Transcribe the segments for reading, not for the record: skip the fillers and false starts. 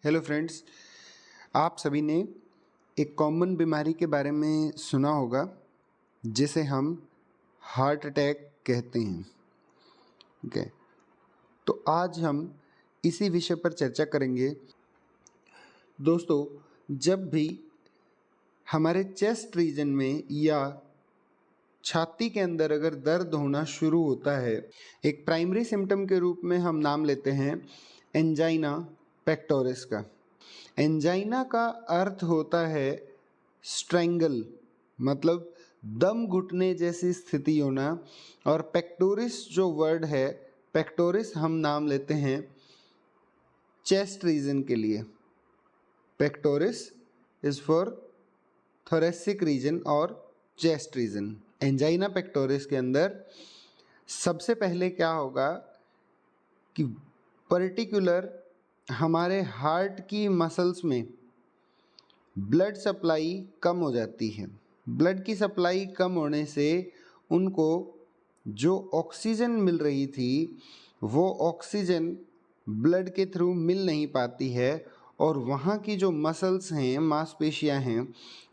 Hello friends, आप सभी ने एक कॉमन बीमारी के बारे में सुना होगा जिसे हम हार्ट अटैक कहते हैं। ओके, तो आज हम इसी विषय पर चर्चा करेंगे। दोस्तों, जब भी हमारे चेस्ट रीजन में या छाती के अंदर अगर दर्द होना शुरू होता है, एक प्राइमरी सिम्टम के रूप में हम नाम लेते हैं एंजाइना पेक्टोरिस का। एंजाइना का अर्थ होता है स्ट्रेंगल, मतलब दम घुटने जैसी स्थिति होना। और पेक्टोरिस जो वर्ड है, पेक्टोरिस हम नाम लेते हैं चेस्ट रीजन के लिए। Pectoris is for thoracic region और चेस्ट रीजन। एंजाइना पेक्टोरिस के अंदर सबसे पहले क्या होगा कि पर्टिकुलर हमारे हार्ट की मसल्स में ब्लड सप्लाई कम हो जाती है। ब्लड की सप्लाई कम होने से उनको जो ऑक्सीजन मिल रही थी वो ऑक्सीजन ब्लड के थ्रू मिल नहीं पाती है और वहाँ की जो मसल्स हैं, मांसपेशियाँ हैं,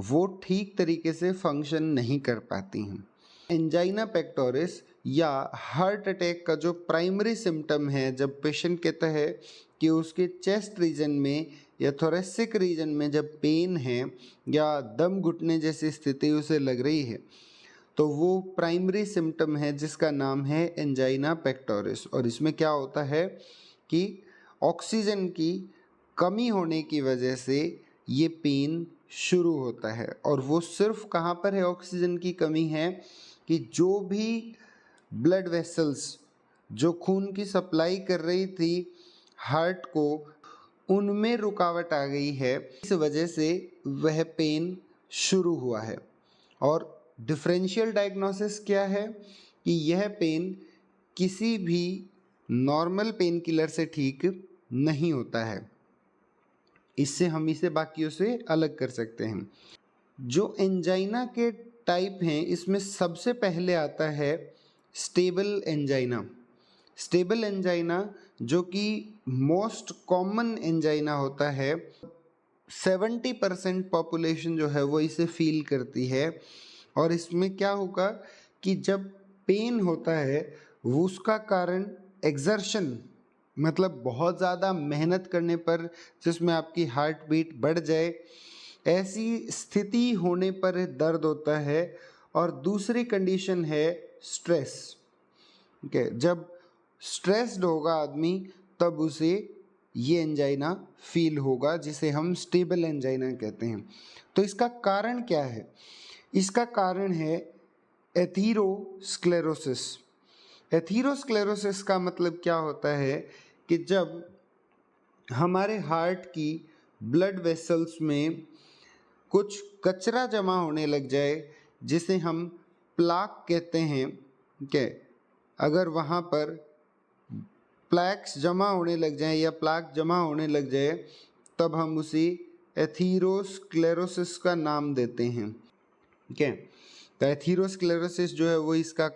वो ठीक तरीके से फंक्शन नहीं कर पाती हैं। एंजाइना पेक्टोरिस या हार्ट अटैक का जो प्राइमरी सिम्टम है, जब पेशेंट कहता है कि उसके चेस्ट रीजन में या थोरेसिक रीजन में जब पेन है या दम घुटने जैसी स्थिति उसे लग रही है, तो वो प्राइमरी सिम्टम है जिसका नाम है एंजाइना पेक्टोरिस। और इसमें क्या होता है कि ऑक्सीजन की कमी होने की वजह से ये पेन शुरू होता है। और वो सिर्फ कहाँ पर है ऑक्सीजन की कमी है कि जो भी ब्लड वेसल्स जो खून की सप्लाई कर रही थी हार्ट को, उनमें रुकावट आ गई है, इस वजह से वह पेन शुरू हुआ है। और डिफरेंशियल डायग्नोसिस क्या है कि यह पेन किसी भी नॉर्मल पेन किलर से ठीक नहीं होता है। इससे हम इसे बाकियों से अलग कर सकते हैं। जो एंजाइना के टाइप हैं, इसमें सबसे पहले आता है स्टेबल एंजाइना। स्टेबल एंजाइना जो कि मोस्ट कॉमन एंजाइना होता है, 70% पॉपुलेशन जो है वो इसे फील करती है। और इसमें क्या होगा कि जब पेन होता है वो उसका कारण एक्सर्शन, मतलब बहुत ज़्यादा मेहनत करने पर जिसमें आपकी हार्ट बीट बढ़ जाए, ऐसी स्थिति होने पर दर्द होता है। और दूसरी कंडीशन है स्ट्रेस। ठीक है, जब स्ट्रेस्ड होगा आदमी तब उसे ये एंजाइना फील होगा, जिसे हम स्टेबल एंजाइना कहते हैं। तो इसका कारण क्या है? इसका कारण है एथीरोस्क्लेरोसिस। एथीरोस्क्लेरोसिस का मतलब क्या होता है कि जब हमारे हार्ट की ब्लड वेसल्स में कुछ कचरा जमा होने लग जाए, जिसे हम प्लाक कहते हैं, ठीक है, अगर वहाँ पर प्लैक्स जमा होने लग जाए या प्लाक जमा होने लग जाए, तब हम उसे एथीरोस्क्लेरोसिस का नाम देते हैं। ठीक है, तो एथीरोस्क्लेरोसिस जो है वो इसका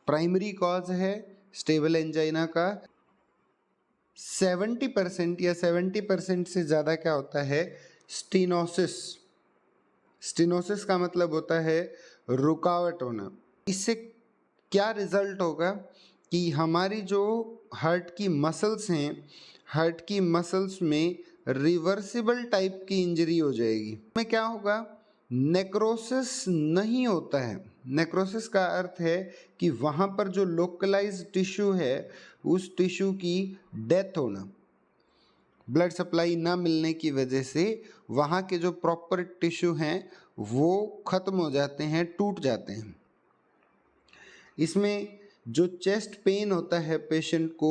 प्राइमरी कॉज है स्टेबल एंजाइना का। 70% या 70% से ज़्यादा क्या होता है स्टेनोसिस। स्टेनोसिस का मतलब होता है रुकावट होना। इससे क्या रिजल्ट होगा कि हमारी जो हार्ट की मसल्स हैं, हार्ट की मसल्स में रिवर्सिबल टाइप की इंजरी हो जाएगी। में क्या होगा, नेक्रोसिस नहीं होता है। नेक्रोसिस का अर्थ है कि वहाँ पर जो लोकलाइज्ड टिश्यू है उस टिश्यू की डेथ होना, ब्लड सप्लाई ना मिलने की वजह से वहाँ के जो प्रॉपर टिश्यू हैं वो ख़त्म हो जाते हैं, टूट जाते हैं। इसमें जो चेस्ट पेन होता है पेशेंट को,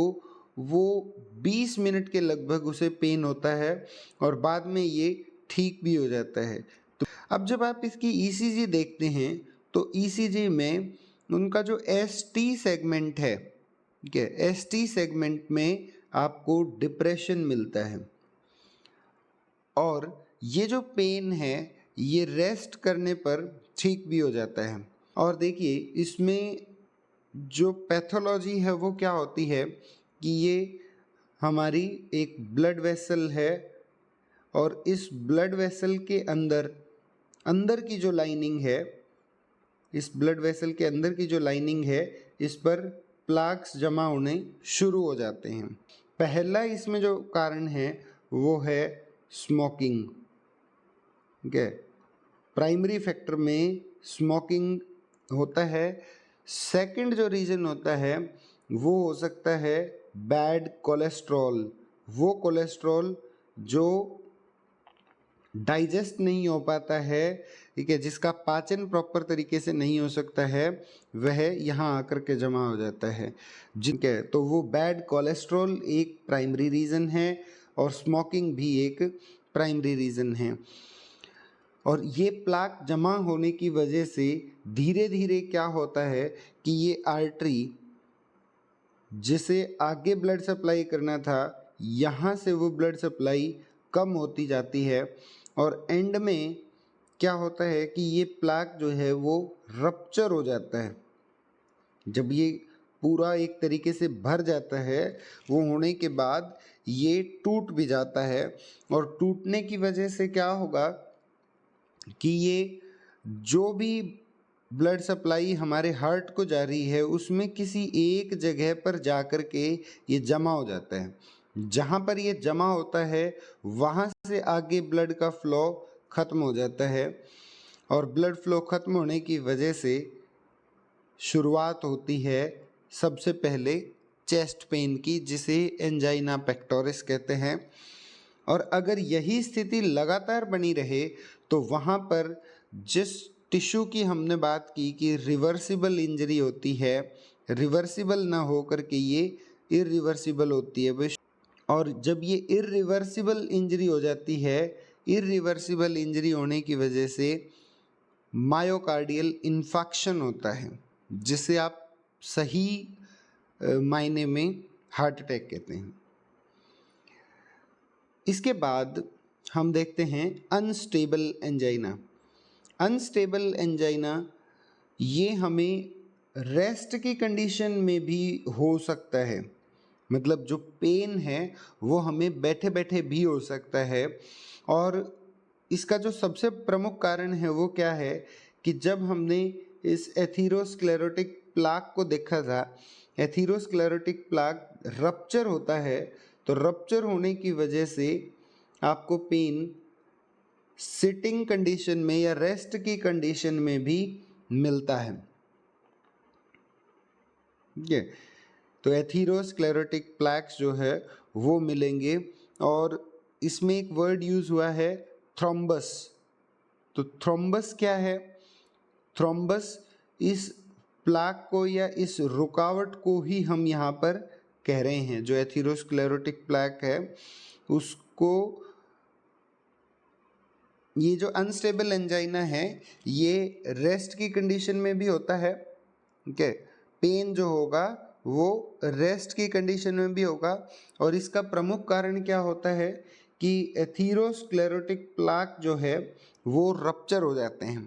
वो 20 मिनट के लगभग उसे पेन होता है और बाद में ये ठीक भी हो जाता है। तो अब जब आप इसकी ईसीजी देखते हैं तो ईसीजी में उनका जो एसटी सेगमेंट है, ठीक है, एसटी सेगमेंट में आपको डिप्रेशन मिलता है। और ये जो पेन है ये रेस्ट करने पर ठीक भी हो जाता है। और देखिए इसमें जो पैथोलॉजी है वो क्या होती है कि ये हमारी एक ब्लड वेसल है और इस ब्लड वेसल के अंदर अंदर की जो लाइनिंग है, इस ब्लड वेसल के अंदर की जो लाइनिंग है, इस पर प्लाक्स जमा होने शुरू हो जाते हैं। पहला इसमें जो कारण है वो है स्मोकिंग। ठीक है, प्राइमरी फैक्टर में स्मोकिंग होता है। सेकंड जो रीज़न होता है वो हो सकता है बैड कोलेस्ट्रॉल, वो कोलेस्ट्रॉल जो डाइजेस्ट नहीं हो पाता है, ठीक है, जिसका पाचन प्रॉपर तरीके से नहीं हो सकता है, वह यहाँ आकर के जमा हो जाता है। जिनके तो वो बैड कोलेस्ट्रॉल एक प्राइमरी रीज़न है और स्मोकिंग भी एक प्राइमरी रीज़न है। और ये प्लाक जमा होने की वजह से धीरे धीरे क्या होता है कि ये आर्टरी जिसे आगे ब्लड सप्लाई करना था, यहाँ से वो ब्लड सप्लाई कम होती जाती है और एंड में क्या होता है कि ये प्लाक जो है वो रप्चर हो जाता है। जब ये पूरा एक तरीके से भर जाता है, वो होने के बाद ये टूट भी जाता है और टूटने की वजह से क्या होगा कि ये जो भी ब्लड सप्लाई हमारे हार्ट को जा रही है उसमें किसी एक जगह पर जा कर के ये जमा हो जाता है। जहाँ पर ये जमा होता है वहाँ से आगे ब्लड का फ्लो ख़त्म हो जाता है और ब्लड फ्लो ख़त्म होने की वजह से शुरुआत होती है सबसे पहले चेस्ट पेन की, जिसे एंजाइना पेक्टोरिस कहते हैं। और अगर यही स्थिति लगातार बनी रहे तो वहाँ पर जिस टिश्यू की हमने बात की कि रिवर्सिबल इंजरी होती है, रिवर्सिबल ना हो करके ये इरिवर्सिबल होती है। और जब ये इरिवर्सिबल इंजरी हो जाती है, इरिवर्सिबल इंजरी होने की वजह से मायोकार्डियल इन्फेक्शन होता है, जिसे आप सही मायने में हार्ट अटैक कहते हैं। इसके बाद हम देखते हैं अनस्टेबल एंजाइना। अनस्टेबल एंजाइना ये हमें रेस्ट की कंडीशन में भी हो सकता है, मतलब जो पेन है वो हमें बैठे बैठे भी हो सकता है। और इसका जो सबसे प्रमुख कारण है वो क्या है कि जब हमने इस एथीरोस्क्लेरोटिक प्लाक को देखा था, एथीरोस्क्लेरोटिक प्लाक रप्चर होता है, तो रप्चर होने की वजह से आपको पेन सिटिंग कंडीशन में या रेस्ट की कंडीशन में भी मिलता है। ठीक है, तो एथीरोस्क्लेरोटिक प्लैक्स जो है वो मिलेंगे। और इसमें एक वर्ड यूज हुआ है थ्रोम्बस। तो थ्रोम्बस क्या है? थ्रोम्बस इस प्लाक को या इस रुकावट को ही हम यहाँ पर कह रहे हैं। जो एथीरोस्क्लेरोटिक प्लैक है उसको, ये जो अनस्टेबल एंजाइना है ये रेस्ट की कंडीशन में भी होता है। ठीक है, पेन जो होगा वो रेस्ट की कंडीशन में भी होगा। और इसका प्रमुख कारण क्या होता है कि एथीरोस्क्लेरोटिक प्लाक जो है वो रप्चर हो जाते हैं।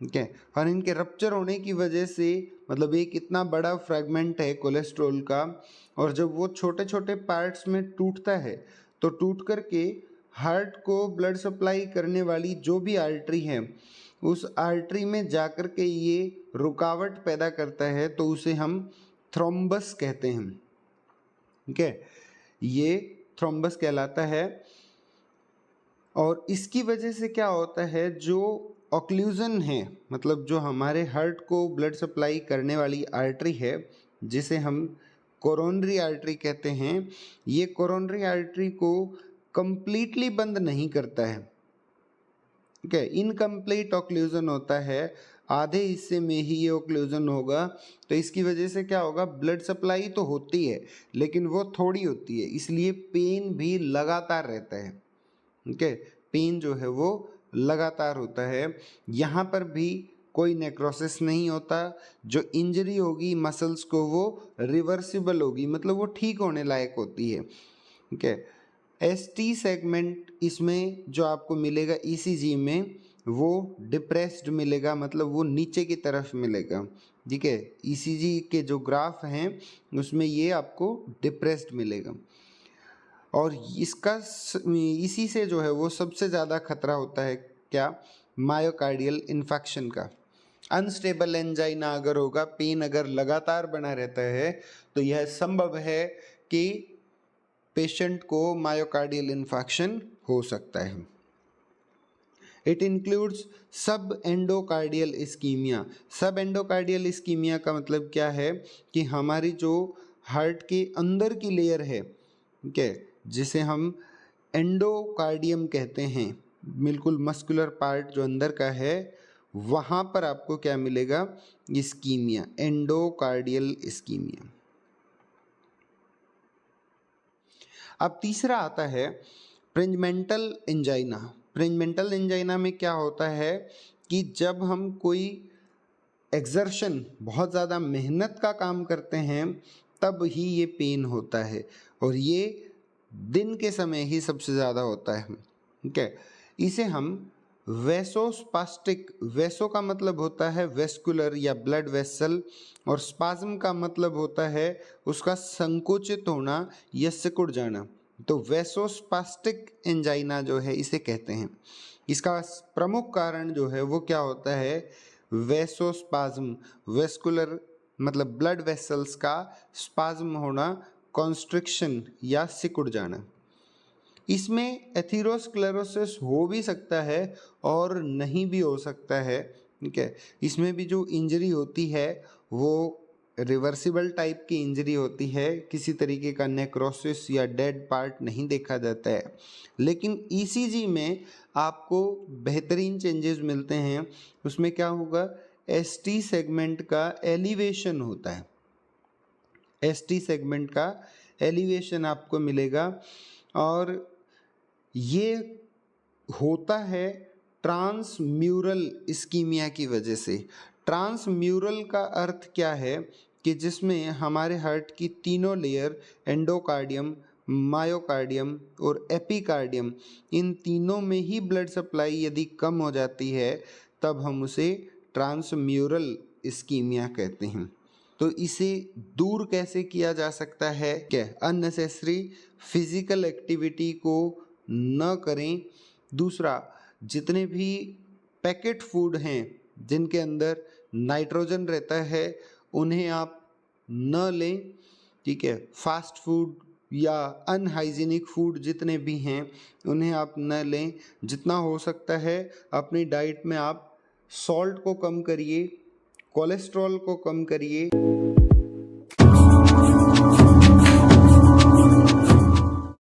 ठीक है, और इनके रप्चर होने की वजह से, मतलब एक इतना बड़ा फ्रैगमेंट है कोलेस्ट्रॉल का, और जब वो छोटे छोटे पार्ट्स में टूटता है तो टूट करके हार्ट को ब्लड सप्लाई करने वाली जो भी आर्टरी है उस आर्टरी में जाकर के ये रुकावट पैदा करता है, तो उसे हम थ्रोम्बस कहते हैं। ठीक है, ये थ्रोम्बस कहलाता है। और इसकी वजह से क्या होता है, जो ऑक्लूजन है, मतलब जो हमारे हार्ट को ब्लड सप्लाई करने वाली आर्टरी है जिसे हम कोरोनरी आर्टरी कहते हैं, ये कोरोनरी आर्टरी को कंप्लीटली बंद नहीं करता है। ठीक है, इनकम्प्लीट ऑक्लूजन होता है, आधे हिस्से में ही ये ऑक्लूजन होगा। तो इसकी वजह से क्या होगा, ब्लड सप्लाई तो होती है लेकिन वो थोड़ी होती है, इसलिए पेन भी लगातार रहता है। ठीक है, पेन जो है वो लगातार होता है। यहाँ पर भी कोई नेक्रोसिस नहीं होता। जो इंजरी होगी मसल्स को वो रिवर्सिबल होगी, मतलब वो ठीक होने लायक होती है। ठीक है, एसटी सेगमेंट इसमें जो आपको मिलेगा ईसीजी में वो डिप्रेस्ड मिलेगा, मतलब वो नीचे की तरफ मिलेगा। ठीक है, ईसीजी के जो ग्राफ हैं उसमें ये आपको डिप्रेस्ड मिलेगा। और इसी से जो है वो सबसे ज़्यादा खतरा होता है क्या, मायोकार्डियल इन्फेक्शन का। अनस्टेबल एंजाइना अगर होगा, पेन अगर लगातार बना रहता है, तो यह संभव है कि पेशेंट को मायोकार्डियल इन्फेक्शन हो सकता है। इट इंक्लूड्स सब एंडोकार्डियल इस्कीमिया। सब एंडोकार्डियल इस्कीमिया का मतलब क्या है कि हमारी जो हार्ट के अंदर की लेयर है, ठीक है, जिसे हम एंडोकार्डियम कहते हैं, बिल्कुल मस्कुलर पार्ट जो अंदर का है, वहाँ पर आपको क्या मिलेगा, इस्कीमिया, एंडोकार्डियल इस्कीमिया। अब तीसरा आता है प्रिंजमेंटल एंजाइना। प्रिंजमेंटल एंजाइना में क्या होता है कि जब हम कोई एक्सर्शन, बहुत ज़्यादा मेहनत का काम करते हैं, तब ही ये पेन होता है, और ये दिन के समय ही सबसे ज़्यादा होता है, ठीक है। इसे हम वेसोस्पास्टिक, वेसो का मतलब होता है वेस्कुलर या ब्लड वेसल, और स्पाज्म का मतलब होता है उसका संकुचित होना या सिकुड़ जाना। तो वेसोस्पास्टिक एंजाइना जो है इसे कहते हैं। इसका प्रमुख कारण जो है वो क्या होता है, वेसोस्पाज्म, वेस्कुलर मतलब ब्लड वेसल्स का स्पाज्म होना, कॉन्स्ट्रिक्शन या सिकुड़ जाना। इसमें एथेरोस्क्लेरोसिस हो भी सकता है और नहीं भी हो सकता है, ठीक है। इसमें भी जो इंजरी होती है वो रिवर्सिबल टाइप की इंजरी होती है, किसी तरीके का नेक्रोसिस या डेड पार्ट नहीं देखा जाता है। लेकिन ईसीजी में आपको बेहतरीन चेंजेस मिलते हैं। उसमें क्या होगा, एसटी सेगमेंट का एलिवेशन होता है, एसटी सेगमेंट का एलिवेशन आपको मिलेगा, और ये होता है ट्रांसम्यूरल इस्कीमिया की वजह से। ट्रांसम्यूरल का अर्थ क्या है कि जिसमें हमारे हार्ट की तीनों लेयर, एंडोकार्डियम, मायोकार्डियम और एपिकार्डियम, इन तीनों में ही ब्लड सप्लाई यदि कम हो जाती है, तब हम उसे ट्रांसम्यूरल इस्कीमिया कहते हैं। तो इसे दूर कैसे किया जा सकता है, क्या अननेसेसरी फिजिकल एक्टिविटी को न करें। दूसरा, जितने भी पैकेट फूड हैं जिनके अंदर नाइट्रोजन रहता है, उन्हें आप न लें, ठीक है। फास्ट फूड या अनहाइजीनिक फूड जितने भी हैं उन्हें आप न लें। जितना हो सकता है अपनी डाइट में आप सॉल्ट को कम करिए, कोलेस्ट्रॉल को कम करिए।